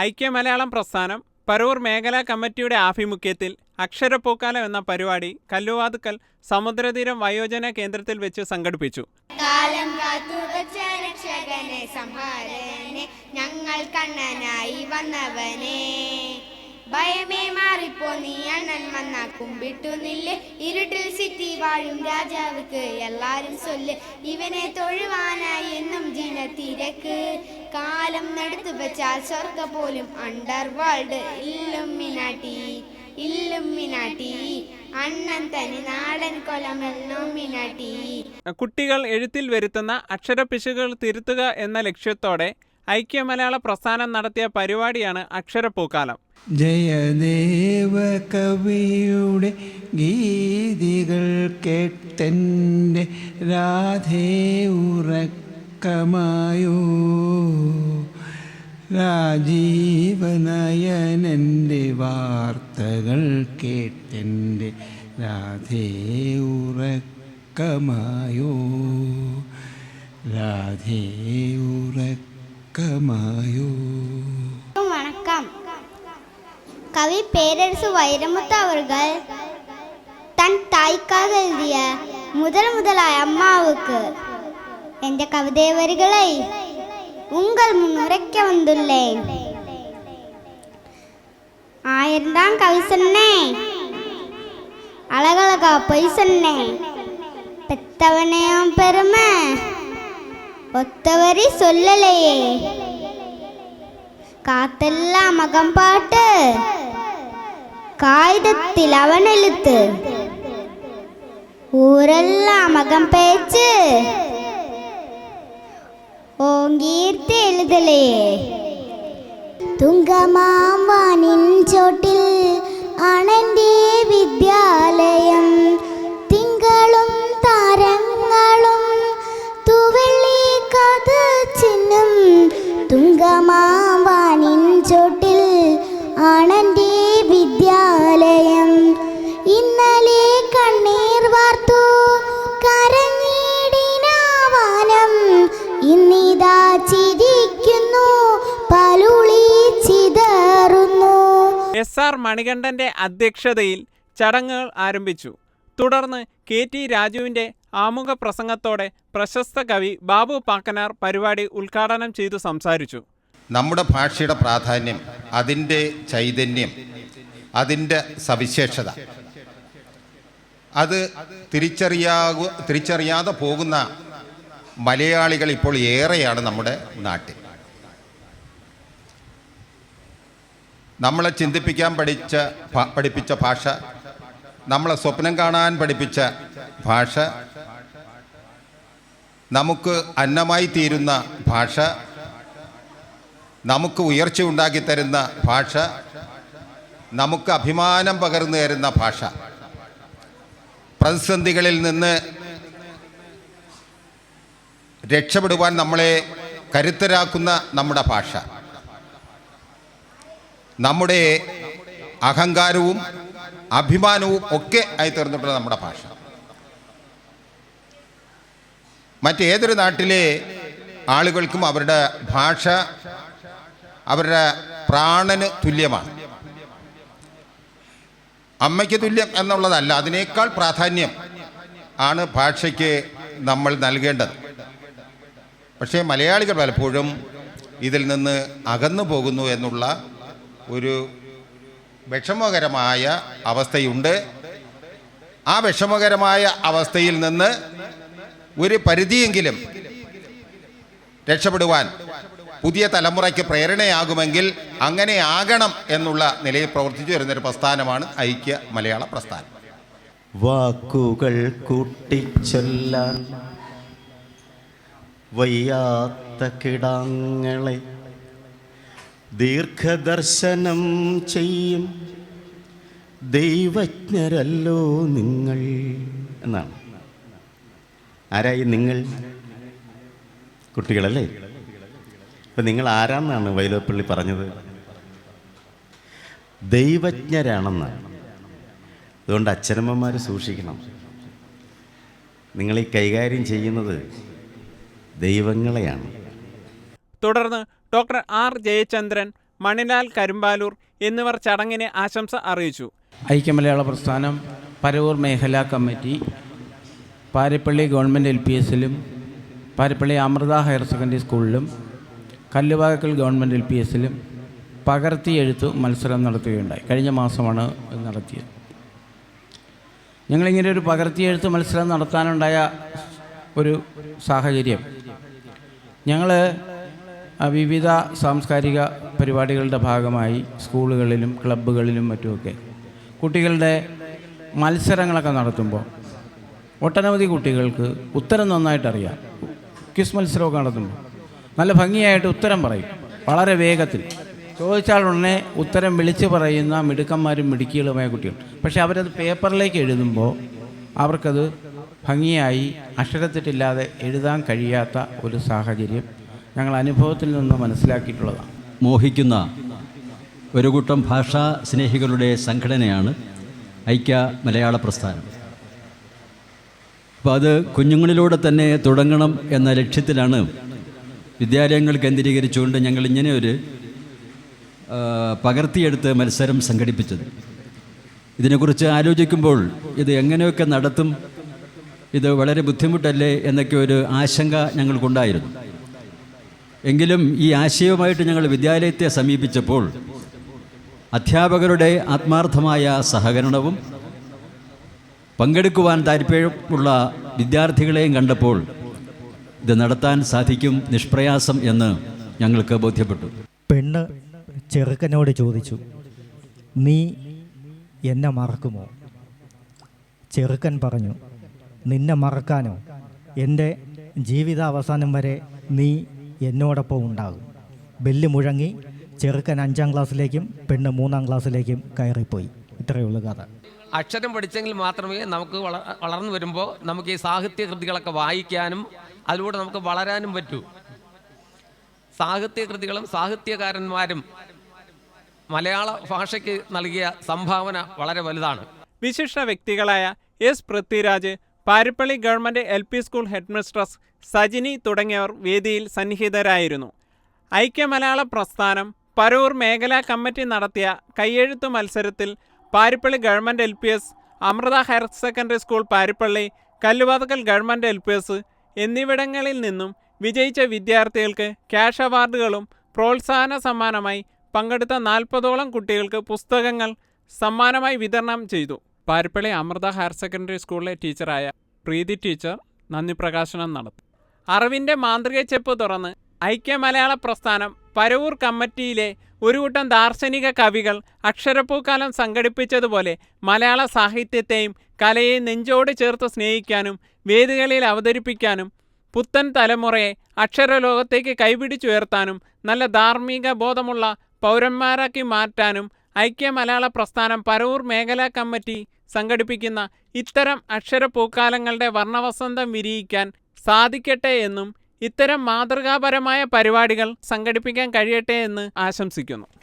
ഐക്യ മലയാളം പ്രസ്ഥാനം പരവൂർ മേഖലാ കമ്മിറ്റിയുടെ ആഭിമുഖ്യത്തിൽ അക്ഷരപ്പൂക്കാലം എന്ന പരിപാടി കല്ലുവാതുക്കൽ സമുദ്രതീരം വയോജന കേന്ദ്രത്തിൽ വെച്ച് സംഘടിപ്പിച്ചു. കാലം കാത്തുവച്ച രക്ഷകനെ സംഹാരനെ ഞങ്ങൾ കണ്ണനായി വന്നവനെ ഭയമേ മാറിപ്പോ നീ അണ്ണൻ വന്ന കുമ്പിട്ടു നില്ല് ഇരുട്ടിൽ സിറ്റി വാഴും രാജാവുക്ക് എല്ലാരും ചൊല്ല് ഇവനെ തൊഴുവാനായി എന്നും ജനത്തിരക്ക് കാലം നടത്തു വെച്ചാൽ സ്വർഗ പോലും അണ്ടർ വേൾഡ് ഇല്ലുമിനാട്ടി അണ്ണൻ തനി നാടൻ കൊലമല്ലോമിനാട്ടി. കുട്ടികൾ എഴുത്തിൽ വരുത്തുന്ന അക്ഷരപ്പിശകുകൾ തിരുത്തുക എന്ന ലക്ഷ്യത്തോടെ ഐക്യ മലയാള പ്രസ്ഥാനം നടത്തിയ പരിപാടിയാണ് അക്ഷരപ്പൂക്കാലം. ജയദേവ കവിയുടെ ഗീതികൾ കേട്ടെൻ്റെ രാധേ ഉറക്കമായോ, രാജീവനയനൻ്റെ വാർത്തകൾ കേട്ടെൻ്റെ രാധേ ഉറക്കമായോ, രാധേ ഉറക്കമായോ. வணக்கம். கவி பேரரசு வைரமுத்து அவர்கள் தன் தாய்க்காக எழுதிய முதலாய் அம்மாவுக்கு என்ற கவிதை வரிகளை உங்கள் முன் உரைக்க வந்துள்ளேன். 1000 கவி சொன்னேன், அழகழகா பொய் சொன்னேன், பெத்தவனையும் பெருமை ஒத்தவரி சொல்லலையே, காத்தெல்லாம் மகம் பாட்டு காகிதத்தில் அவன் எழுத்து, ஊரெல்லாம் மகம் பேச்சு ஓங்கீர்த்து எழுதலே. തുങ്കമാവാനിൻ ചോട്ടിൽ അണന്റെ വിദ്യാലയം, തിങ്കളും താരങ്ങളും തുവള്ളി കഥ ചിഹ്നം. തുങ്കമാവാനിൻ ചോട്ടിൽ അണന്റെ വിദ്യാലയം, ഇന്നലെ കണ്ണീർ വാർത്തു കരഞ്ഞിടിനാവാനം, ഇന്നിതാ ചിരിക്കുന്നു പലുളി ചിതറുന്നു. SR മണികണ്ഠന്റെ അധ്യക്ഷതയിൽ ചടങ്ങുകൾ ആരംഭിച്ചു. തുടർന്ന് KT രാജുവിൻ്റെ ആമുഖ പ്രസംഗത്തോടെ പ്രശസ്ത കവി ബാബു പാക്കനാർ പരിപാടി ഉദ്ഘാടനം ചെയ്തു സംസാരിച്ചു. നമ്മുടെ ഭാഷയുടെ പ്രാധാന്യം, അതിൻ്റെ ചൈതന്യം, അതിൻ്റെ സവിശേഷത, അത് തിരിച്ചറിയാതെ പോകുന്ന മലയാളികൾ ഇപ്പോൾ ഏറെയാണ് നമ്മുടെ നാട്ടിൽ. നമ്മളെ ചിന്തിപ്പിക്കാൻ പഠിപ്പിച്ച ഭാഷ, നമ്മളെ സ്വപ്നം കാണാൻ പഠിപ്പിച്ച ഭാഷ, നമുക്ക് അന്നമായി തീരുന്ന ഭാഷ, നമുക്ക് ഉയർച്ച ഉണ്ടാക്കി തരുന്ന ഭാഷ, നമുക്ക് അഭിമാനം പകർന്നു തരുന്ന ഭാഷ, പ്രതിസന്ധികളിൽ നിന്ന് രക്ഷപ്പെടുവാൻ നമ്മളെ കരുത്തരാക്കുന്ന നമ്മുടെ ഭാഷ, നമ്മുടെ അഹങ്കാരവും അഭിമാനവും ഒക്കെ ആയി തീർന്നിട്ടുള്ള നമ്മുടെ ഭാഷ. മറ്റേതൊരു നാട്ടിലെ ആളുകൾക്കും അവരുടെ ഭാഷ അവരുടെ പ്രാണന് തുല്യമാണ്. അമ്മയ്ക്ക് തുല്യം എന്നുള്ളതല്ല, അതിനേക്കാൾ പ്രാധാന്യം ആണ് ഭാഷയ്ക്ക് നമ്മൾ നൽകേണ്ടത്. പക്ഷേ മലയാളികൾ പലപ്പോഴും ഇതിൽ നിന്ന് അകന്നു പോകുന്നു എന്നുള്ള ഒരു വിഷമകരമായ അവസ്ഥയുണ്ട്. ആ വിഷമകരമായ അവസ്ഥയിൽ നിന്ന് ഒരു പരിധിയെങ്കിലും രക്ഷപ്പെടുവാൻ പുതിയ തലമുറയ്ക്ക് പ്രേരണയാകുമെങ്കിൽ അങ്ങനെ ആകണം എന്നുള്ള നിലയിൽ പ്രവർത്തിച്ചു വരുന്നൊരു പ്രസ്ഥാനമാണ് ഐക്യ മലയാള പ്രസ്ഥാനം. വാക്കുകൾ കൂട്ടിച്ചൊല്ലാൻ വയ്യാത്ത കിടാങ്ങളെ ദീർഘദർശനം ചെയ്യും ദൈവജ്ഞരല്ലോ നിങ്ങൾ എന്നാണ്. ആരായി നിങ്ങൾ? കുട്ടികളല്ലേ? അപ്പം നിങ്ങൾ ആരാന്നാണ് വൈലോപ്പള്ളി പറഞ്ഞത്? ദൈവജ്ഞരാണെന്നാണ്. അതുകൊണ്ട് അച്ഛനമ്മമാർ സൂക്ഷിക്കണം. നിങ്ങളീ കൈകാര്യം ചെയ്യുന്നത് ദൈവങ്ങളെയാണ്. തുടർന്ന് ഡോക്ടർ R ജയചന്ദ്രൻ, മണിലാൽ കരുമ്പാലൂർ എന്നിവർ ചടങ്ങിന് ആശംസ അറിയിച്ചു. ഐക്യമലയാള പ്രസ്ഥാനം പരവൂർ മേഖലാ കമ്മിറ്റി പാരിപ്പള്ളി ഗവൺമെൻറ് LPSലും പാരിപ്പള്ളി അമൃത ഹയർ സെക്കൻഡറി സ്കൂളിലും കല്ലുവാകക്കൽ ഗവൺമെൻറ് LPSലും പകർത്തിയെഴുത്ത് മത്സരം നടത്തുകയുണ്ടായി. കഴിഞ്ഞ മാസമാണ് ഇത് നടത്തിയത്. ഞങ്ങളിങ്ങനെ ഒരു പകർത്തിയെഴുത്ത് മത്സരം നടത്താനുണ്ടായ ഒരു സാഹചര്യം, ഞങ്ങൾ വിവിധ സാംസ്കാരിക പരിപാടികളുടെ ഭാഗമായി സ്കൂളുകളിലും ക്ലബ്ബുകളിലും മറ്റുമൊക്കെ കുട്ടികളുടെ മത്സരങ്ങളൊക്കെ നടത്തുമ്പോൾ ഒട്ടനവധി കുട്ടികൾക്ക് ഉത്തരം നന്നായിട്ടറിയാം. ക്വിസ് മത്സരമൊക്കെ നടത്തുമ്പോൾ നല്ല ഭംഗിയായിട്ട് ഉത്തരം പറയും, വളരെ വേഗത്തിൽ. ചോദിച്ചാൽ ഉടനെ ഉത്തരം വിളിച്ചു പറയുന്ന മിടുക്കന്മാരും മിടുക്കികളുമായ കുട്ടികൾ. പക്ഷേ അവരത് പേപ്പറിലേക്ക് എഴുതുമ്പോൾ അവർക്കത് ഭംഗിയായി അക്ഷരത്തെറ്റില്ലാതെ എഴുതാൻ കഴിയാത്ത ഒരു സാഹചര്യം ഞങ്ങൾ അനുഭവത്തിൽ നിന്ന് മനസ്സിലാക്കിയിട്ടുള്ളതാണ്. മോഹിക്കുന്ന ഒരു കൂട്ടം ഭാഷാ സ്നേഹികളുടെ സംഘടനയാണ് ഐക്യ മലയാള പ്രസ്ഥാനം. അപ്പോൾ അത് കുഞ്ഞുങ്ങളിലൂടെ തന്നെ തുടങ്ങണം എന്ന ലക്ഷ്യത്തിലാണ് വിദ്യാലയങ്ങൾ കേന്ദ്രീകരിച്ചുകൊണ്ട് ഞങ്ങൾ ഇങ്ങനെ ഒരു പകർത്തിയെടുത്ത് മത്സരം സംഘടിപ്പിച്ചത്. ഇതിനെക്കുറിച്ച് ആലോചിക്കുമ്പോൾ ഇത് എങ്ങനെയൊക്കെ നടത്തും, ഇത് വളരെ ബുദ്ധിമുട്ടല്ലേ എന്നൊക്കെ ഒരു ആശങ്ക ഞങ്ങൾക്കുണ്ടായിരുന്നു. എങ്കിലും ഈ ആശയവുമായിട്ട് ഞങ്ങൾ വിദ്യാലയത്തെ സമീപിച്ചപ്പോൾ അധ്യാപകരുടെ ആത്മാർത്ഥമായ സഹകരണവും പങ്കെടുക്കുവാൻ താല്പര്യമുള്ള വിദ്യാർത്ഥികളെയും കണ്ടപ്പോൾ ഇത് നടത്താൻ സാധിക്കും നിഷ്പ്രയാസം എന്ന് ഞങ്ങൾക്ക് ബോധ്യപ്പെട്ടു. പെണ്ണ് ചെറുക്കനോട് ചോദിച്ചു, നീ എന്നെ മറക്കുമോ? ചെറുക്കൻ പറഞ്ഞു, നിന്നെ മറക്കാനോ? എൻ്റെ ജീവിതാവസാനം വരെ നീ എന്നോടൊപ്പം ഉണ്ടാകും. ബെല്ല് മുഴങ്ങി. ചെറുക്കൻ 5ാം ക്ലാസ്സിലേക്കും പെണ്ണ് 3ാം ക്ലാസ്സിലേക്കും കയറിപ്പോയി. ഇത്രയേ ഉള്ളൂ കഥ. അക്ഷരം പഠിച്ചെങ്കിൽ മാത്രമേ നമുക്ക് വളർന്നു വരുമ്പോൾ നമുക്ക് ഈ സാഹിത്യ കൃതികളൊക്കെ വായിക്കാനും അതിലൂടെ നമുക്ക് വളരാനും പറ്റൂ. സാഹിത്യ കൃതികളും സാഹിത്യകാരന്മാരും മലയാള ഭാഷയ്ക്ക് നൽകിയ സംഭാവന വളരെ വലുതാണ്. വിശിഷ്ട വ്യക്തികളായ S Prithviraj, Parippally government LP school headmistress Sajini തുടങ്ങിയവർ വേദിയിൽ സന്നിഹിതരായിരുന്നു. ഐക്യ മലയാള പ്രസ്ഥാനം പരവൂർ മേഖലാ കമ്മിറ്റി നടത്തിയ കയ്യെഴുത്ത് മത്സരത്തിൽ Paripally government LPS, Amrita higher secondary school Paripally, Kalluvathukkal government LPS എന്നിവിടങ്ങളിൽ നിന്നും വിജയിച്ച വിദ്യാർത്ഥികൾക്ക് ക്യാഷ് അവാർഡുകളും പ്രോത്സാഹന സമ്മാനമായി പങ്കെടുത്ത 40ഓളം കുട്ടികൾക്ക് പുസ്തകങ്ങൾ സമ്മാനമായി വിതരണം ചെയ്തു. പാരിപ്പള്ളി അമൃത ഹയർ സെക്കൻഡറി സ്കൂളിലെ ടീച്ചറായ പ്രീതി ടീച്ചർ നന്ദി പ്രകാശനം നടത്തി. അറിവിൻ്റെ മാന്ത്രിക ചെപ്പ് തുറന്ന് ഐക്യ മലയാള പ്രസ്ഥാനം പരവൂർ കമ്മിറ്റിയിലെ ഒരു കൂട്ടം ദാർശനിക കവികൾ അക്ഷരപ്പൂക്കാലം സംഘടിപ്പിച്ചതുപോലെ മലയാള സാഹിത്യത്തെയും കലയെയും നെഞ്ചോട് ചേർത്ത് സ്നേഹിക്കാനും വേദികളിൽ അവതരിപ്പിക്കാനും പുത്തൻ തലമുറയെ അക്ഷരലോകത്തേക്ക് കൈപിടിച്ചുയർത്താനും നല്ല ധാർമ്മിക ബോധമുള്ള പൗരന്മാരാക്കി മാറ്റാനും ഐക്യ മലയാള പ്രസ്ഥാനം പരവൂർ മേഖലാ കമ്മിറ്റി സംഘടിപ്പിക്കുന്ന ഇത്തരം അക്ഷരപ്പൂക്കാലങ്ങളുടെ വർണ്ണവസന്തം വിരിയിക്കാൻ സാധിക്കട്ടെ എന്നും ഇത്തരം മാതൃകാപരമായ പരിപാടികൾ സംഘടിപ്പിക്കാൻ കഴിയട്ടെ എന്ന് ആശംസിക്കുന്നു.